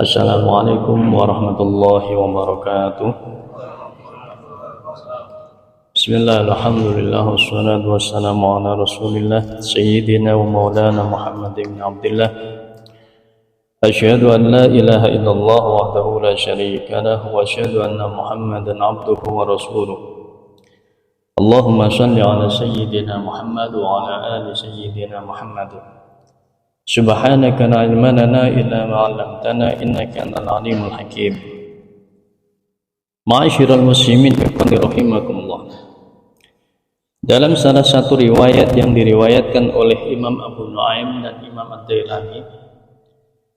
Assalamualaikum warahmatullahi wabarakatuh. Bismillah, alhamdulillah, wassalatu wassalamu ala rasulillah Sayyidina wa maulana Muhammad ibn Abdillah. Asyhadu an la ilaha illallah wahdahu la syarika lah, wa asyhadu anna Muhammadan abduhu wa rasuluh. Allahumma salli ala Sayyidina Muhammad wa ala ali Sayyidina Muhammad. Subhanaka la ilma lana illa ma 'allamtana innaka antal alimul hakim. Ma'asyiral muslimin rahimakumullah. Dalam salah satu riwayat yang diriwayatkan oleh Imam Abu Nuaim dan Imam Ad-Dailami,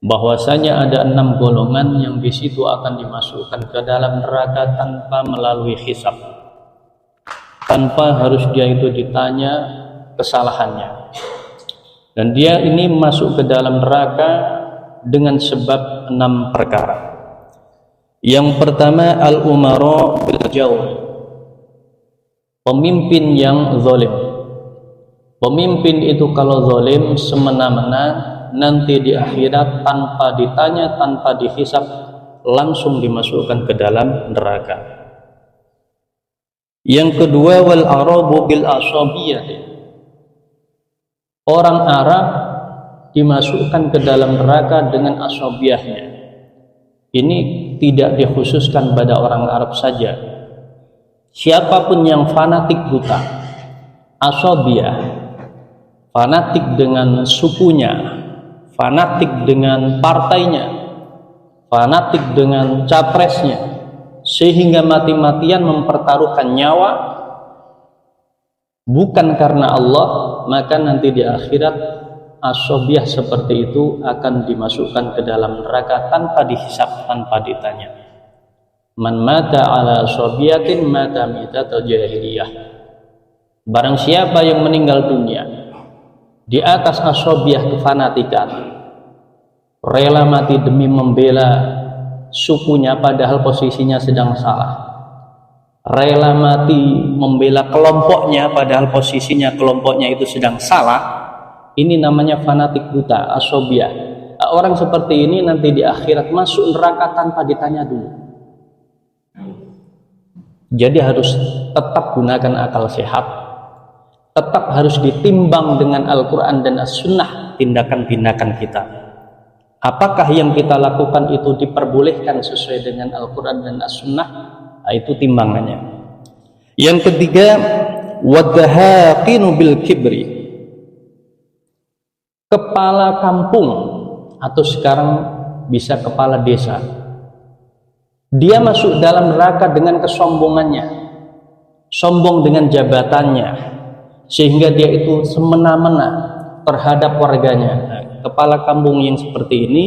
bahwasanya ada 6 golongan yang di situ akan dimasukkan ke dalam neraka tanpa melalui hisab, tanpa harus dia itu ditanya kesalahannya. Dan dia ini masuk ke dalam neraka dengan sebab 6 perkara. Yang pertama, al-umara bil jawr, pemimpin yang zalim. Pemimpin itu kalau zalim semena-mena, nanti di akhirat tanpa ditanya, tanpa dihisab, langsung dimasukkan ke dalam neraka. Yang kedua, wal arabu bil asabiyah, orang Arab dimasukkan ke dalam neraka dengan asabiyahnya. Ini tidak dikhususkan pada orang Arab saja. Siapapun yang fanatik buta, asabiyah, fanatik dengan sukunya, fanatik dengan partainya, fanatik dengan capresnya, sehingga mati-matian mempertaruhkan nyawa bukan karena Allah, maka nanti di akhirat asobiyah seperti itu akan dimasukkan ke dalam neraka tanpa dihisab, tanpa ditanya. Man mata ala asobiyatin mata mitatul jahiliyah. Barang siapa yang meninggal dunia di atas asobiyah kefanatikan, rela mati demi membela sukunya padahal posisinya sedang salah, rela mati membela kelompoknya padahal posisinya kelompoknya itu sedang salah, ini namanya fanatik buta, asobiyah. Orang seperti ini nanti di akhirat masuk neraka tanpa ditanya dulu. Jadi harus tetap gunakan akal sehat, tetap harus ditimbang dengan Al-Quran dan As-Sunnah tindakan-tindakan kita. Apakah yang kita lakukan itu diperbolehkan sesuai dengan Al-Quran dan As-Sunnah? Itu timbangannya. Yang ketiga, wadhaqinu bil kibri, kepala kampung atau sekarang bisa kepala desa, dia masuk dalam neraka dengan kesombongannya, sombong dengan jabatannya, sehingga dia itu semena-mena terhadap warganya. Kepala kampung yang seperti ini,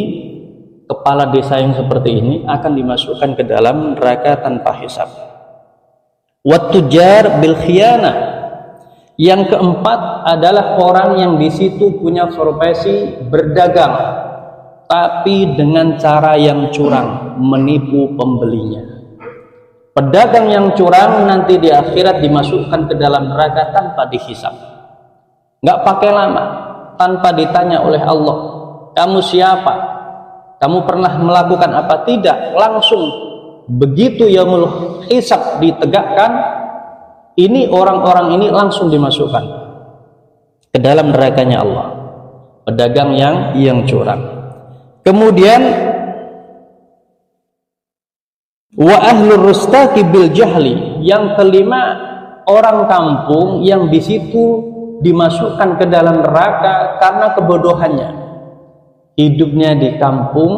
kepala desa yang seperti ini akan dimasukkan ke dalam neraka tanpa hisab. Wat-tujar bil khiyana, yang keempat adalah orang yang di situ punya profesi berdagang tapi dengan cara yang curang, menipu pembelinya. Pedagang yang curang nanti di akhirat dimasukkan ke dalam neraka tanpa dihisab, nggak pakai lama, tanpa ditanya oleh Allah, kamu siapa? Kamu pernah melakukan apa? Tidak, langsung begitu yaumul hisab ditegakkan, ini orang-orang ini langsung dimasukkan ke dalam nerakanya Allah, pedagang yang curang. Kemudian wa ahlur rustaqi bil jahli, yang kelima orang kampung yang di situ dimasukkan ke dalam neraka karena kebodohannya. Hidupnya di kampung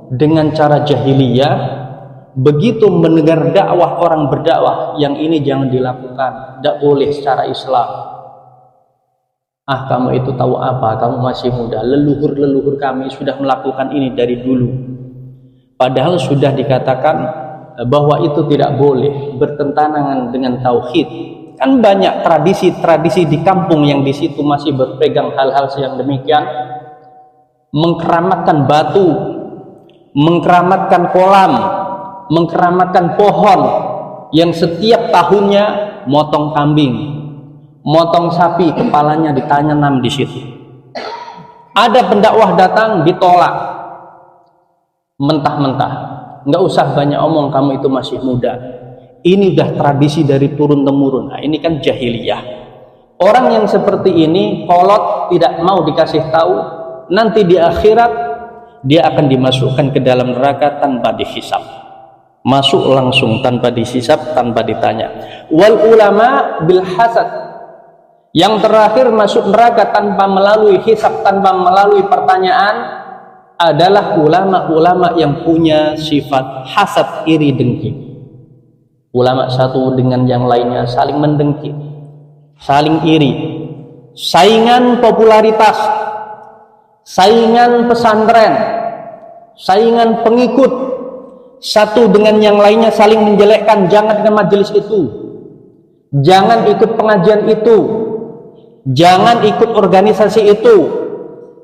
dengan cara jahiliyah, begitu mendengar dakwah orang berdakwah, yang ini jangan dilakukan, tidak boleh secara Islam. Ah, kamu itu tahu apa? Kamu masih muda. Leluhur-leluhur kami sudah melakukan ini dari dulu. Padahal sudah dikatakan bahwa itu tidak boleh, bertentangan dengan tauhid. Kan banyak tradisi-tradisi di kampung yang di situ masih berpegang hal-hal yang demikian. Mengkeramatkan batu, mengkeramatkan kolam, mengkeramatkan pohon, yang setiap tahunnya motong kambing, motong sapi, kepalanya ditanam di situ. Ada pendakwah datang ditolak mentah-mentah. Nggak usah banyak omong, kamu itu masih muda. Ini udah tradisi dari turun temurun. Nah, ini kan jahiliyah. Orang yang seperti ini kolot, tidak mau dikasih tahu, nanti di akhirat dia akan dimasukkan ke dalam neraka tanpa dihisab. Masuk langsung tanpa dihisab, tanpa ditanya. Wal ulama bil hasad. Yang terakhir masuk neraka tanpa melalui hisab, tanpa melalui pertanyaan adalah ulama-ulama yang punya sifat hasad, iri, dengki. Ulama satu dengan yang lainnya saling mendengki, saling iri, saingan popularitas, saingan pesantren, saingan pengikut, satu dengan yang lainnya saling menjelekkan. Jangan ke majelis itu, jangan ikut pengajian itu, jangan ikut organisasi itu,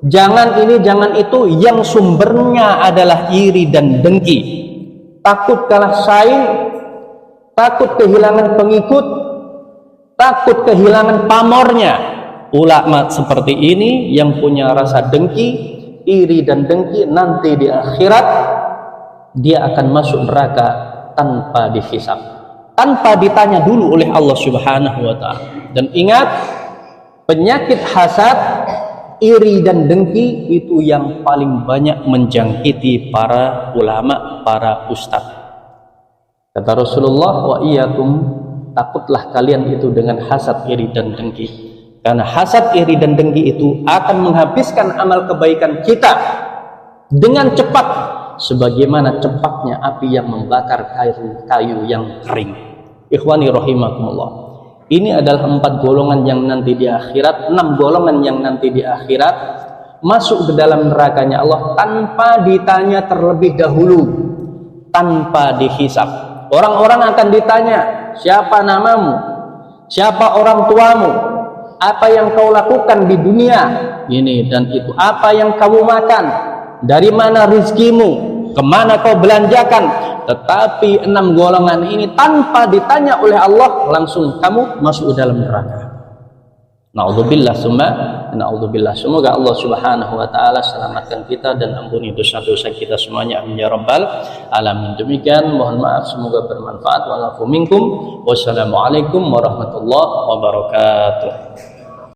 jangan ini, jangan itu, yang sumbernya adalah iri dan dengki. Takut kalah saing, takut kehilangan pengikut, takut kehilangan pamornya. Ulama seperti ini yang punya rasa dengki, iri dan dengki, nanti di akhirat dia akan masuk neraka tanpa dihisab, tanpa ditanya dulu oleh Allah Subhanahu wa ta'ala. Dan ingat, penyakit hasad, iri dan dengki itu yang paling banyak menjangkiti para ulama, para ustadz. Kata Rasulullah, wa iyyakum, takutlah kalian itu dengan hasad, iri dan dengki. Karena hasad, iri dan dengki itu akan menghabiskan amal kebaikan kita dengan cepat, sebagaimana cepatnya api yang membakar kayu yang kering. Ikhwani rahimakumullah. Ini adalah 4 golongan yang nanti di akhirat, 6 golongan yang nanti di akhirat masuk ke dalam nerakanya Allah tanpa ditanya terlebih dahulu, tanpa dihisab. Orang-orang akan ditanya, siapa namamu, siapa orang tuamu, apa yang kau lakukan di dunia ini dan itu, apa yang kamu makan, dari mana rizkimu, kemana kau belanjakan. Tetapi 6 golongan ini tanpa ditanya oleh Allah, langsung kamu masuk dalam neraka. Na'udzubillah summa na'udzubillah. Semoga Allah Subhanahu wa ta'ala selamatkan kita dan ampuni dosa-dosa kita semuanya, amin ya rabbal alamin. Demikian, mohon maaf, semoga bermanfaat. Wa'alafu minkum. Wassalamualaikum warahmatullahi wabarakatuh.